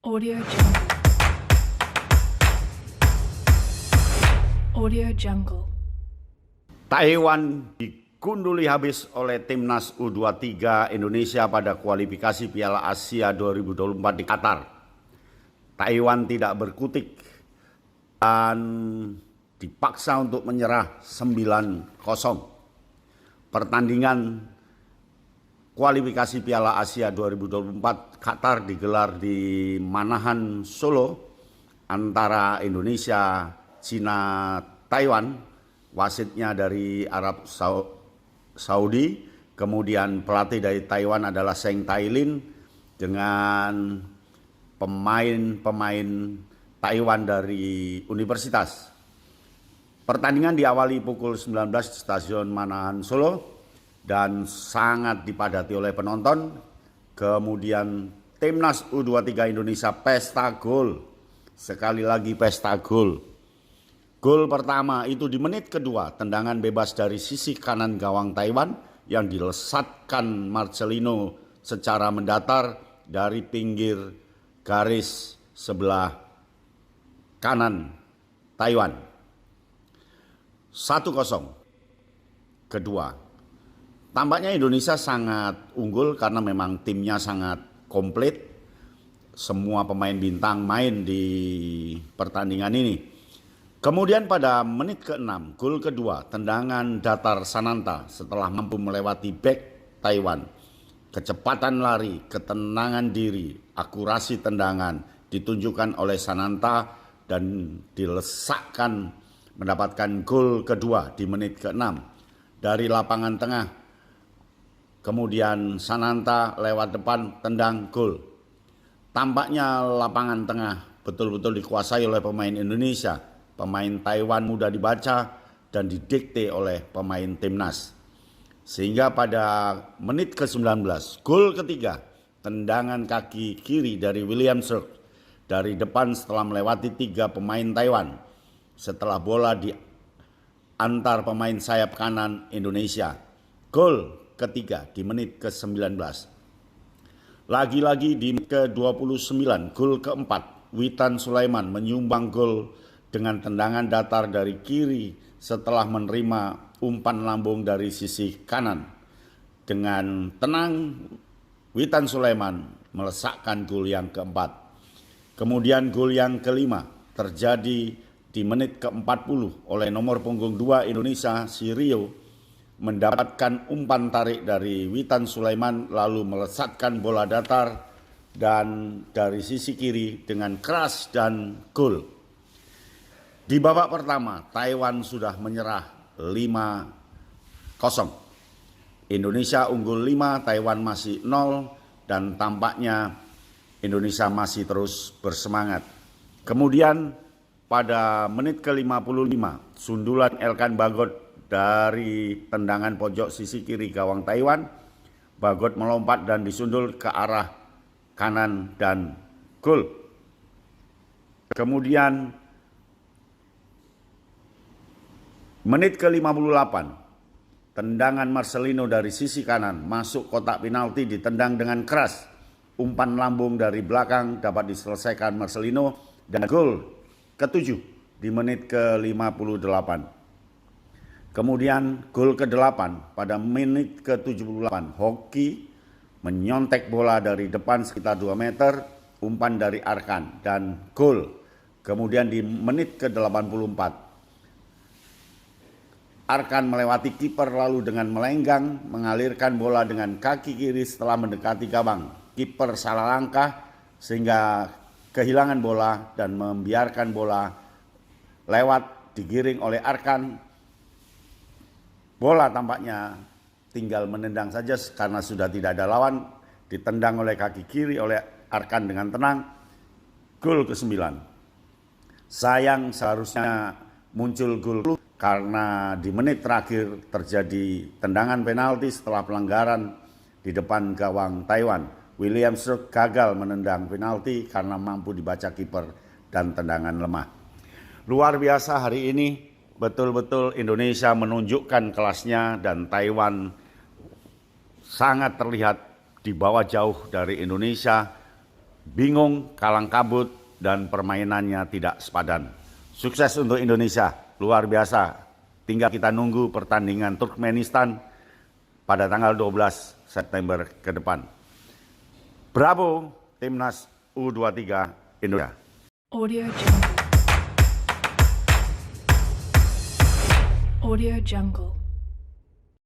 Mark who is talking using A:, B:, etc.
A: Audio Jungle. Audio Jungle.
B: Taiwan digunduli habis oleh Timnas U23 Indonesia pada kualifikasi Piala Asia 2024 di Qatar. Taiwan tidak berkutik dan dipaksa untuk menyerah 9-0. Pertandingan kualifikasi Piala Asia 2024 Qatar digelar di Manahan, Solo antara Indonesia, Cina, Taiwan. Wasitnya dari Arab Saudi, kemudian pelatih dari Taiwan adalah Seng Tailin dengan pemain-pemain Taiwan dari universitas. Pertandingan diawali pukul 19 di stasiun Manahan, Solo dan sangat dipadati oleh penonton. Kemudian Timnas U23 Indonesia pesta gol. Sekali lagi pesta gol. Gol pertama itu di menit kedua, tendangan bebas dari sisi kanan gawang Taiwan yang dilesatkan Marcelino secara mendatar dari pinggir garis sebelah kanan Taiwan. 1-0. Kedua, tampaknya Indonesia sangat unggul karena memang timnya sangat komplit. Semua pemain bintang main di pertandingan ini. Kemudian pada menit ke-6, gol kedua, tendangan datar Sananta setelah mampu melewati bek Taiwan. Kecepatan lari, ketenangan diri, akurasi tendangan ditunjukkan oleh Sananta dan dilesakkan mendapatkan gol kedua di menit ke-6 dari lapangan tengah. Kemudian Sananta lewat depan tendang gol. Tampaknya lapangan tengah betul-betul dikuasai oleh pemain Indonesia. Pemain Taiwan mudah dibaca dan didikte oleh pemain timnas. Sehingga pada menit ke-19, gol ketiga, tendangan kaki kiri dari William Sirk dari depan setelah melewati 3 pemain Taiwan. Setelah bola di antar pemain sayap kanan Indonesia. Gol ketiga di menit ke-19. Lagi-lagi di menit ke-29, gol keempat, Witan Sulaiman menyumbang gol dengan tendangan datar dari kiri setelah menerima umpan lambung dari sisi kanan. Dengan tenang, Witan Sulaiman melesakkan gol yang keempat. Kemudian gol yang kelima terjadi di menit ke-40 oleh nomor punggung 2 Indonesia, si Rio, mendapatkan umpan tarik dari Witan Sulaiman lalu melesatkan bola datar dan dari sisi kiri dengan keras dan gol. Di babak pertama, Taiwan sudah menyerah 5-0. Indonesia unggul 5, Taiwan masih 0 dan tampaknya Indonesia masih terus bersemangat. Kemudian pada menit ke-55, sundulan Elkan Bagot dari tendangan pojok sisi kiri gawang Taiwan. Bagot melompat dan disundul ke arah kanan dan gol. Kemudian menit ke-58, tendangan Marcelino dari sisi kanan masuk kotak penalti ditendang dengan keras. Umpan lambung dari belakang dapat diselesaikan Marcelino dan gol ke-7 di menit ke-58. Kemudian gol ke-8 pada menit ke-78, Hoki menyontek bola dari depan sekitar 2 meter, umpan dari Arkan dan gol. Kemudian di menit ke-84, Arkan melewati kiper lalu dengan melenggang mengalirkan bola dengan kaki kiri setelah mendekati gawang. Kiper salah langkah sehingga kehilangan bola dan membiarkan bola lewat digiring oleh Arkan. Bola tampaknya tinggal menendang saja karena sudah tidak ada lawan. Ditendang oleh kaki kiri oleh Arkan dengan tenang. Gol ke-9. Sayang seharusnya muncul gol karena di menit terakhir terjadi tendangan penalti setelah pelanggaran di depan gawang Taiwan. William Sirk gagal menendang penalti karena mampu dibaca kiper dan tendangan lemah. Luar biasa hari ini, betul-betul Indonesia menunjukkan kelasnya dan Taiwan sangat terlihat di bawah jauh dari Indonesia. bingung, kalang kabut, dan permainannya tidak sepadan. Sukses untuk Indonesia, luar biasa. Tinggal kita nunggu pertandingan Turkmenistan pada tanggal 12 September ke depan. Bravo, Timnas U23 Indonesia.
A: Audio Jungle. Audio Jungle.